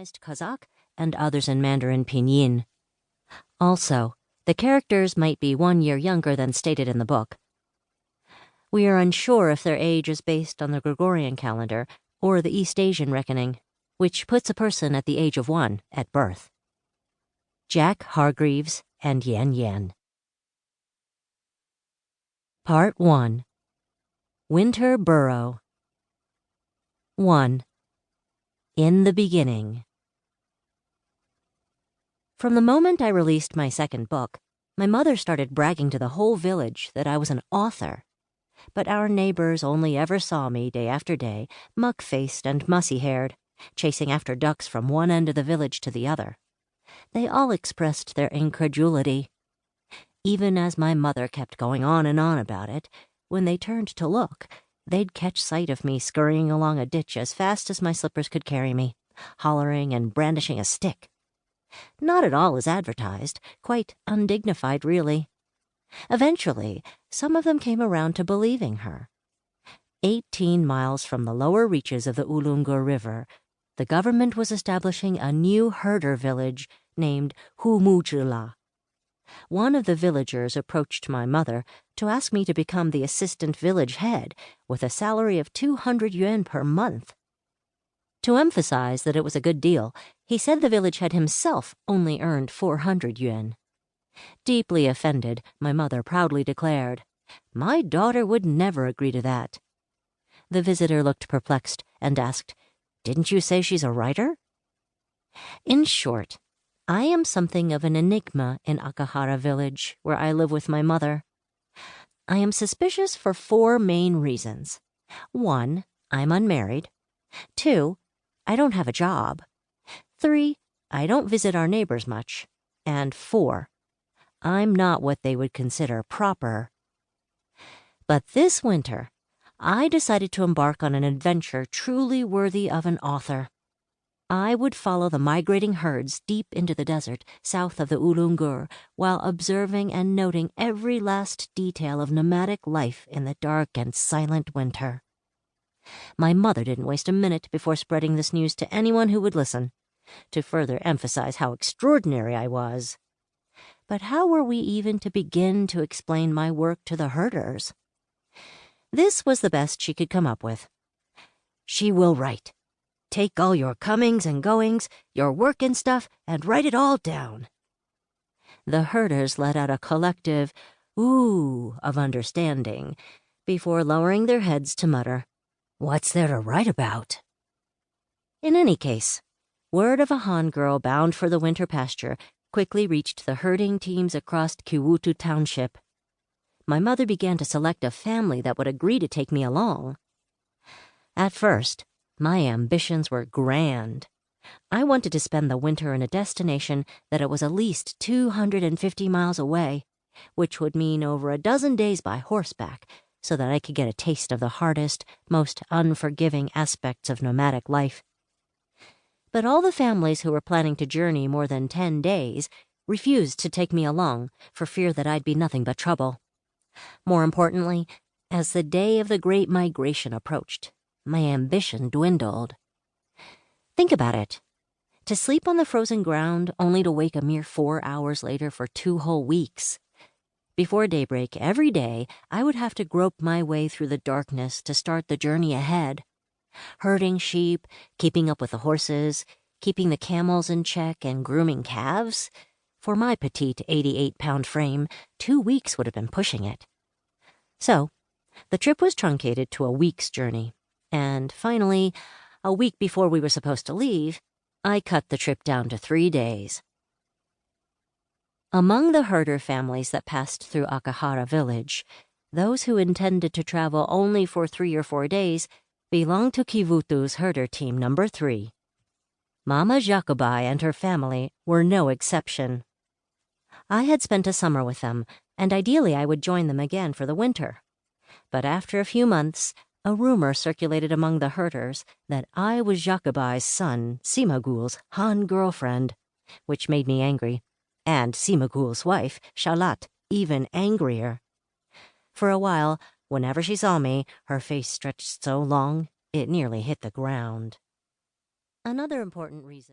Americanized Kazakh and others in Mandarin Pinyin. Also, the characters might be 1 year younger than stated in the book. We are unsure if their age is based on the Gregorian calendar or the East Asian reckoning, which puts a person at the age of 1 at birth. Jack Hargreaves and Yan Yan. Part 1. Winter Burrow. 1. In the beginning. From the moment I released my second book, my mother started bragging to the whole village that I was an author. But our neighbors only ever saw me day after day, muck-faced and mussy-haired, chasing after ducks from one end of the village to the other. They all expressed their incredulity. Even as my mother kept going on and on about it, when they turned to look, they'd catch sight of me scurrying along a ditch as fast as my slippers could carry me, hollering and brandishing a stick. Not at all as advertised, quite undignified, really. Eventually, some of them came around to believing her. 18 miles from the lower reaches of the Ulungur River, the government was establishing a new herder village named Humujula. One of the villagers approached my mother to ask me to become the assistant village head with a salary of 200 yuan per month. To emphasize that it was a good deal, he said the village head himself only earned 400 yuan. Deeply offended, my mother proudly declared, "My daughter would never agree to that." The visitor looked perplexed and asked, "Didn't you say she's a writer?" In short, I am something of an enigma in Akahara village, where I live with my mother. I am suspicious for 4 main reasons. 1, I'm unmarried. 2, I don't have a job. 3, I don't visit our neighbors much. And 4, I'm not what they would consider proper. But this winter, I decided to embark on an adventure truly worthy of an author. I would follow the migrating herds deep into the desert south of the Ulungur while observing and noting every last detail of nomadic life in the dark and silent winter. My mother didn't waste a minute before spreading this news to anyone who would listen, to further emphasize how extraordinary I was. But how were we even to begin to explain my work to the herders? This was the best she could come up with. "She will write. Take all your comings and goings, your work and stuff, and write it all down." The herders let out a collective ooh of understanding before lowering their heads to mutter, "What's there to write about?" In any case, word of a Han girl bound for the winter pasture quickly reached the herding teams across Kiwutu Township. My mother began to select a family that would agree to take me along. At first, my ambitions were grand. I wanted to spend the winter in a destination that it was at least 250 miles away, which would mean over a dozen days by horseback, so that I could get a taste of the hardest, most unforgiving aspects of nomadic life. But all the families who were planning to journey more than 10 days refused to take me along for fear that I'd be nothing but trouble. More importantly, as the day of the Great Migration approached, my ambition dwindled. Think about it. To sleep on the frozen ground only to wake a mere 4 hours later for 2 whole weeks. Before daybreak every day, I would have to grope my way through the darkness to start the journey ahead. Herding sheep, keeping up with the horses, keeping the camels in check, and grooming calves. For my petite 88-pound frame, 2 weeks would have been pushing it. So, the trip was truncated to a week's journey. And finally, a week before we were supposed to leave, I cut the trip down to 3 days. Among the herder families that passed through Akahara village, those who intended to travel only for 3 or 4 days belonged to Kivutu's herder team number 3. Mama Jacobai and her family were no exception. I had spent a summer with them, and ideally I would join them again for the winter. But after a few months, a rumor circulated among the herders that I was Jacobai's son, Simagul's Han girlfriend, which made me angry, and Simagul's wife, Shalat, even angrier. For a while, whenever she saw me, her face stretched so long it nearly hit the ground. Another important reason.